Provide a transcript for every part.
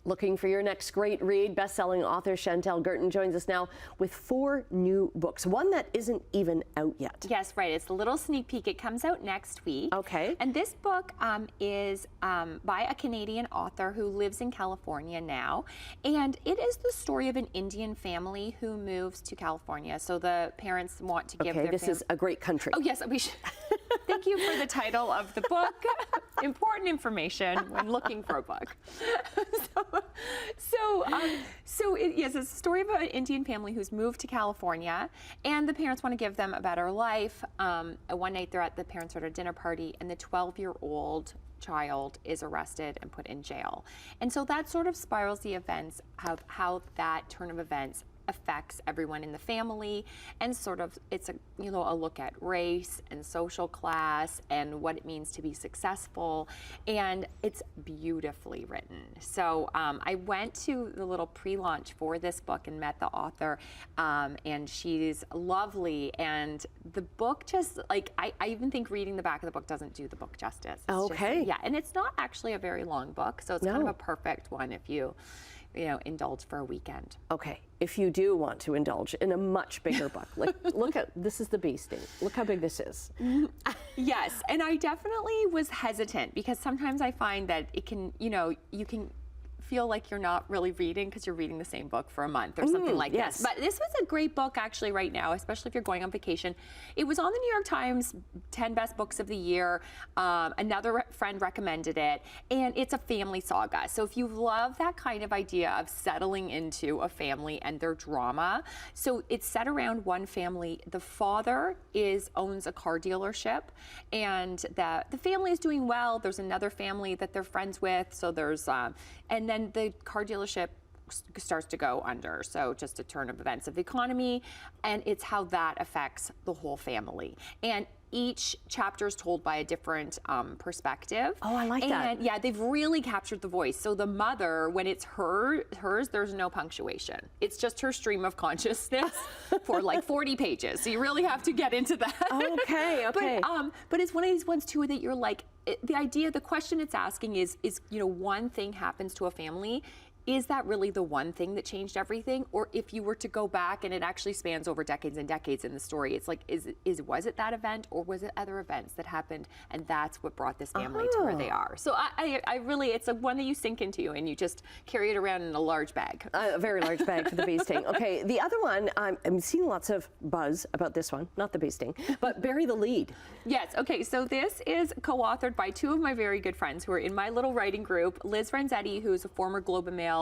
Looking for your next great read? Best-selling author Chantel Guertin joins us now with 4 new books, one that isn't even out yet. Yes, right. It's a little sneak peek. It comes out next week. Okay. And this book is by a Canadian author who lives in California now. And it is the story of an Indian family who moves to California. So the parents want to give their this is a great country. Oh, yes. We should. Thank you for the title of the book. Important information when looking for a book. Yes, it's a story of an Indian family who's moved to California, and the parents want to give them a better life. One night the parents are at a dinner party, and the 12-year-old child is arrested and put in jail. And so that sort of spirals the events of how that turn of events affects everyone in the family, and sort of it's a look at race and social class and what it means to be successful, and it's beautifully written. So I went to the little pre-launch for this book and met the author, and she's lovely, and the book just I even think reading the back of the book doesn't do the book justice. It's okay. Yeah, and it's not actually a very long book, so it's kind of a perfect one if you indulge for a weekend. Okay, if you do want to indulge in a much bigger book, like look at, this is the bee sting. Look how big this is. Yes, and I definitely was hesitant because sometimes I find that it can, you can feel like you're not really reading because you're reading the same book for a month or something like this. But this was a great book actually right now, especially if you're going on vacation. It was on the New York Times 10 best books of the year. Another friend recommended it, and it's a family saga. So if you love that kind of idea of settling into a family and their drama, so it's set around one family. The father owns a car dealership, and the family is doing well. There's another family that they're friends with, so there's and then the car dealership starts to go under. So just a turn of events of the economy, and it's how that affects the whole family. And each chapter is told by a different perspective. Oh, I like that. And yeah, they've really captured the voice. So the mother, when it's hers, there's no punctuation. It's just her stream of consciousness for like 40 pages. So you really have to get into that. Okay. But it's one of these ones too that you're like, the question it's asking is one thing happens to a family. Is that really the one thing that changed everything? Or if you were to go back and it actually spans over decades and decades in the story, it's like, was it that event, or was it other events that happened, and that's what brought this family to where they are? So I really, it's a one that you sink into and you just carry it around in a large bag. A very large bag for the bee sting. Okay, the other one, I'm seeing lots of buzz about this one, not the bee sting, but Bury the Lead. Yes, okay, so this is co-authored by 2 of my very good friends who are in my little writing group, Liz Renzetti, who's a former Globe and Mail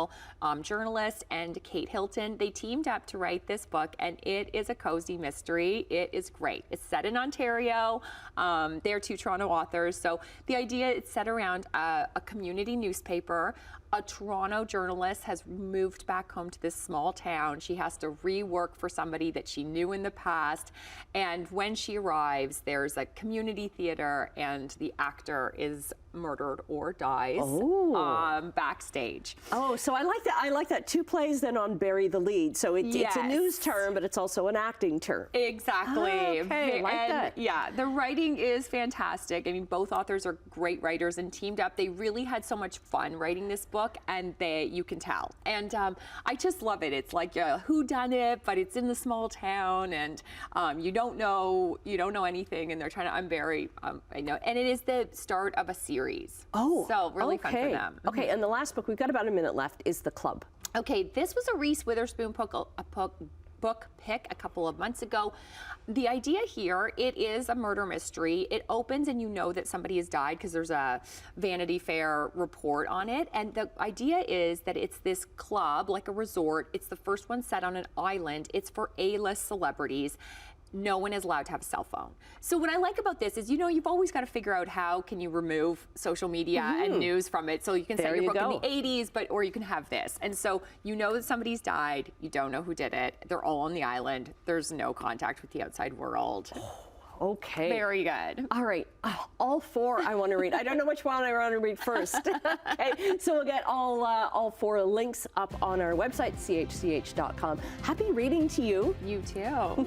journalist, and Kate Hilton. They teamed up to write this book, and it is a cozy mystery. It is great. It's set in Ontario. They're 2 Toronto authors. So the idea, it's set around a community newspaper. A Toronto journalist has moved back home to this small town. She has to rework for somebody that she knew in the past. And when she arrives, there's a community theater, and the actor is murdered or dies backstage. Oh, so I like that. I like that. 2 plays then on Bury the Lead. So it's a news term, but it's also an acting term. Exactly. Okay, I like that. Yeah, the writing is fantastic. I mean, both authors are great writers and teamed up. They really had so much fun writing this book, and you can tell. And I just love it. It's like a whodunit, but it's in the small town, and you don't know anything, and they're trying to unbury. I know, and it is the start of a series. Oh, so really fun for them. Okay, and the last book, we've got about a minute left, is The Club. Okay, this was a Reese Witherspoon book pick a couple of months ago. The idea here, it is a murder mystery. It opens and you know that somebody has died because there's a Vanity Fair report on it. And the idea is that it's this club, like a resort. It's the first one set on an island. It's for A-list celebrities. No one is allowed to have a cell phone. So what I like about this is, you've always got to figure out how can you remove social media and news from it. So you can set your book in the 80s, or you can have this. And so that somebody's died. You don't know who did it. They're all on the island. There's no contact with the outside world. Okay. Very good. All right. All 4 I want to read. I don't know which one I want to read first. Okay. So we'll get all 4 links up on our website, chch.com. Happy reading to you. You too.